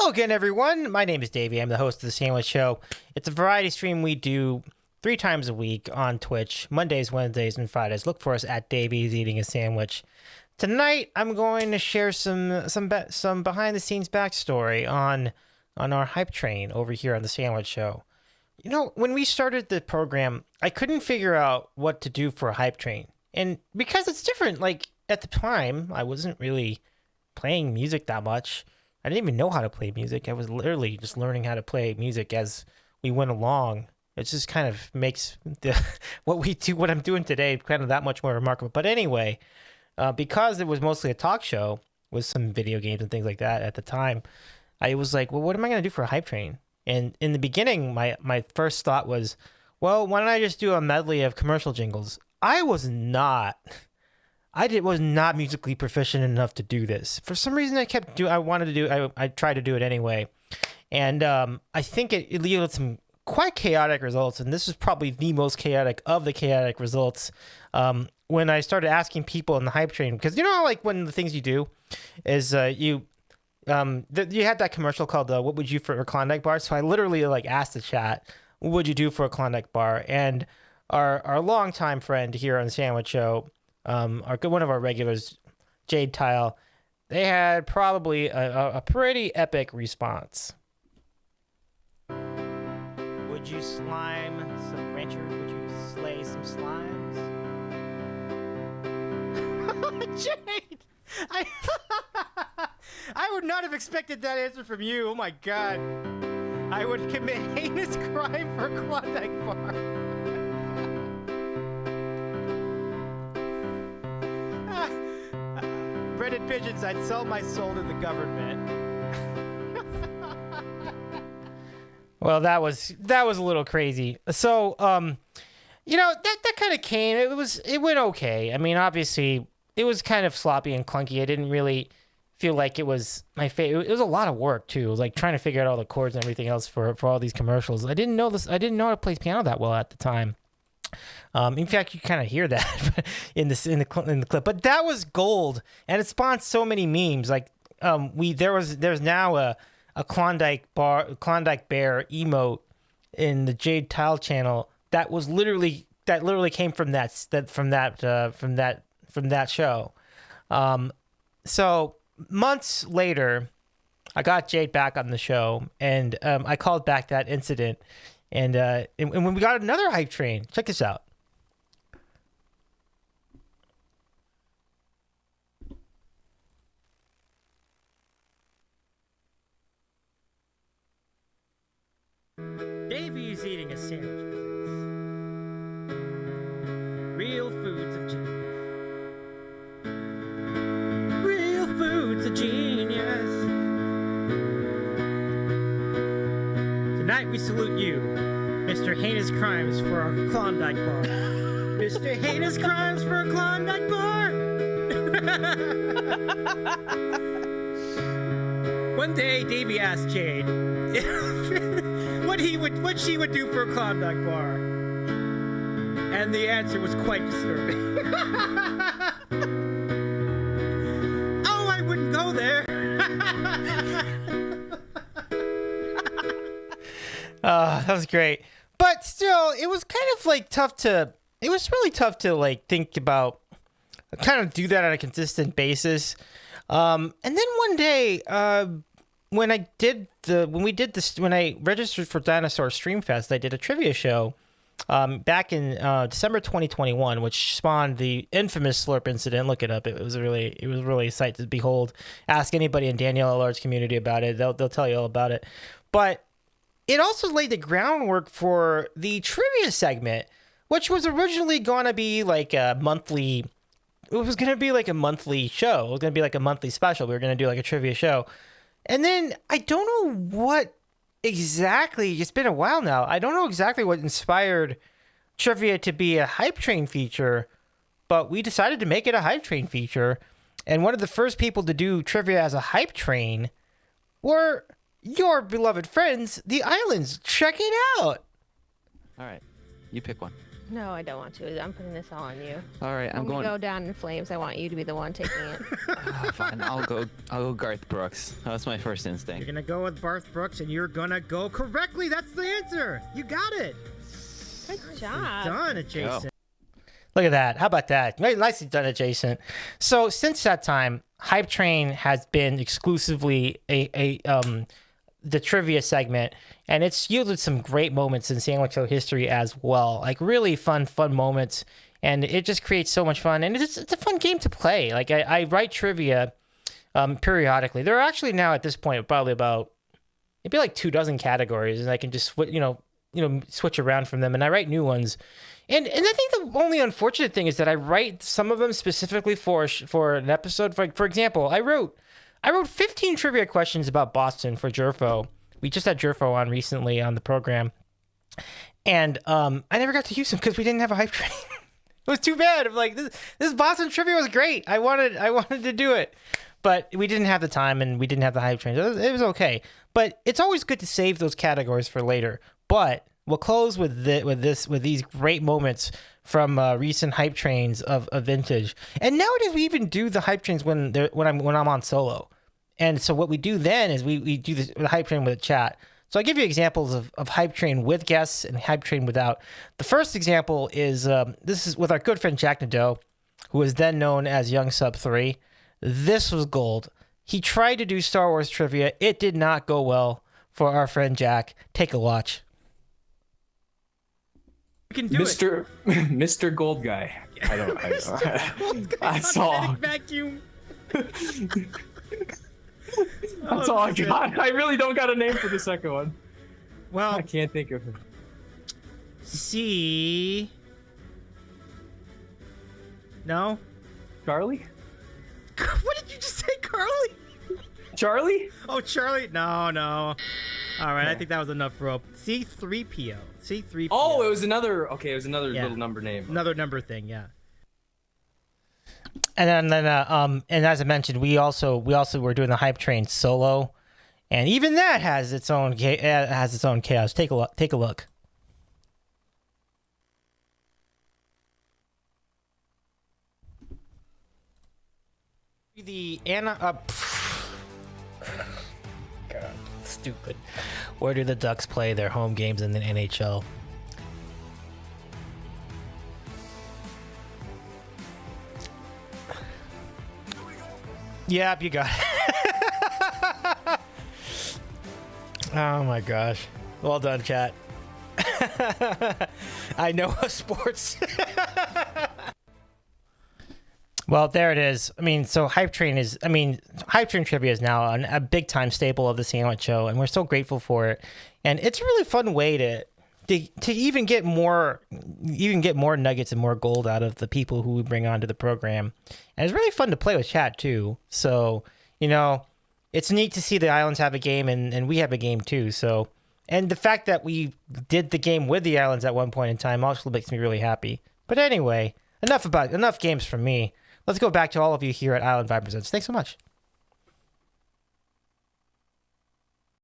Hello again, everyone. My name is Davey. I'm the host of The Sandwich Show. It's a variety stream we do 3 times a week on Twitch, Mondays, Wednesdays, and Fridays. Look for us at Davey's Eating a Sandwich. Tonight, I'm going to share some behind-the-scenes backstory on our hype train over here on The Sandwich Show. You know, when we started the program, I couldn't figure out what to do for a hype train. And because it's different, like, at the time, I wasn't really playing music that much. I didn't even know how to play music. I was literally just learning how to play music as we went along. It just kind of makes what I'm doing today, kind of that much more remarkable. But anyway, because it was mostly a talk show with some video games and things like that at the time, I was like, well, what am I going to do for a hype train? And in the beginning, my first thought was, well, why don't I just do a medley of commercial jingles? I was not musically proficient enough to do this. For some reason, I tried to do it anyway. And I think it yielded some quite chaotic results. And this is probably the most chaotic of the chaotic results. When I started asking people in the hype train, because you know, like one of the things you do is you had that commercial called "What would you for a Klondike bar?" So I literally like asked the chat, "What would you do for a Klondike bar?" And our longtime friend here on the Sandwich Show, one of our regulars, Jade Tile, they had probably a pretty epic response. Would you slime some rancher? Would you slay some slimes? Jade! I would not have expected that answer from you. Oh my god. I would commit heinous crime for a Klondike bar. Breaded pigeons, I'd sell my soul to the government. Well, that was a little crazy. So, you know, that kind of came. It went okay. I mean, obviously, it was kind of sloppy and clunky. I didn't really feel like it was my favorite. It was a lot of work too. It was like trying to figure out all the chords and everything else for all these commercials. I didn't know how to play piano that well at the time. In fact, you kind of hear that in the clip. But that was gold, and it spawned so many memes. Like there's now a Klondike Bear emote in the Jade Tile channel that literally came from that show. So months later, I got Jade back on the show, and I called back that incident. And when we got another hype train, check this out. Davey's Eating a Sandwich presents Real Foods of Genius. Real Foods of Genius. Tonight we salute you, Mr. Heinous Crimes for our Klondike bar. Mr. Heinous Crimes for a Klondike bar. One day, Davey asked Jade what she would do for a Klondike bar, and the answer was quite disturbing. Oh, I wouldn't go there. That was great. But still, it was kind of like it was really tough to like think about, kind of do that on a consistent basis. And then one day, when I registered for Dinosaur Streamfest, I did a trivia show back in December 2021, which spawned the infamous Slurp incident. Look it up. It was really a sight to behold. Ask anybody in Danielle Allard's community about it. They'll tell you all about it. But it also laid the groundwork for the trivia segment, which was originally going to be like a monthly. It was going to be like a monthly show. It was going to be like a monthly special. We were going to do like a trivia show. And then I don't know what exactly, it's been a while now. I don't know exactly what inspired trivia to be a hype train feature, but we decided to make it a hype train feature. And one of the first people to do trivia as a hype train were your beloved friends, the Islands. Check it out. All right. You pick one. No, I don't want to. I'm putting this all on you. All right, I'm When we going. go down in flames, I want you to be the one taking it. Fine, I'll go Garth Brooks. That's my first You're instinct. gonna go with Garth Brooks, and you're gonna go correctly. That's the answer. You got it. Good job. Done, Jason. Look at that. How about that? Nicely done, Jason. So since that time, Hype Train has been exclusively the trivia segment, and it's yielded some great moments in Sandwich Show history as well. Like really fun moments, and it just creates so much fun. And it's a fun game to play. Like I write trivia periodically. There are actually now at this point probably about maybe like 24 categories, and I can just switch around from them, and I write new ones. And I think the only unfortunate thing is that I write some of them specifically for an episode. For example, I wrote 15 trivia questions about Boston for Jerfo. We just had Jerfo on recently on the program, and I never got to use them because we didn't have a Hype Train. It was too bad. I'm like, this Boston trivia was great. I wanted to do it, but we didn't have the time and we didn't have the Hype Train. It was okay, but it's always good to save those categories for later. But we'll close with these great moments from recent Hype Trains of vintage. And nowadays we even do the Hype Trains when I'm on solo. And so what we do then is we do the Hype Train with a chat. So I give you examples of Hype Train with guests and Hype Train without. The first example is this is with our good friend Jack Nadeau, who was then known as Young Sub 3. This was gold. He tried to do Star Wars trivia. It did not go well for our friend Jack. Take a watch. You can do Mr. Mr. Gold Guy. I don't. That's all. Vacuum. That's all I got. I really don't got a name for the second one. Well, I can't think of it. C. No. Charlie? What did you just say, Carly? Charlie? Oh, Charlie. No. All right, I think that was enough rope. C3PO. C3PO. Oh, it was another. Okay, it was another Yeah. little number name. Another number thing, yeah. And then and as I mentioned, we also were doing the Hype Train solo, and even that has its own chaos. Take a look. The Anna. God, stupid. Where do the Ducks play their home games in the NHL? Yep, you got it. Oh my gosh. Well done, chat. I know sports. Well, there it is. I mean, so Hype Train trivia is now a big time staple of the Sandwich Show, and we're so grateful for it. And it's a really fun way to even get more nuggets and more gold out of the people who we bring onto the program. And it's really fun to play with chat too. So, it's neat to see the Islands have a game and we have a game too. So, and the fact that we did the game with the Islands at one point in time also makes me really happy. But anyway, enough games from me. Let's go back to all of you here at Island Vibe Presents. Thanks so much.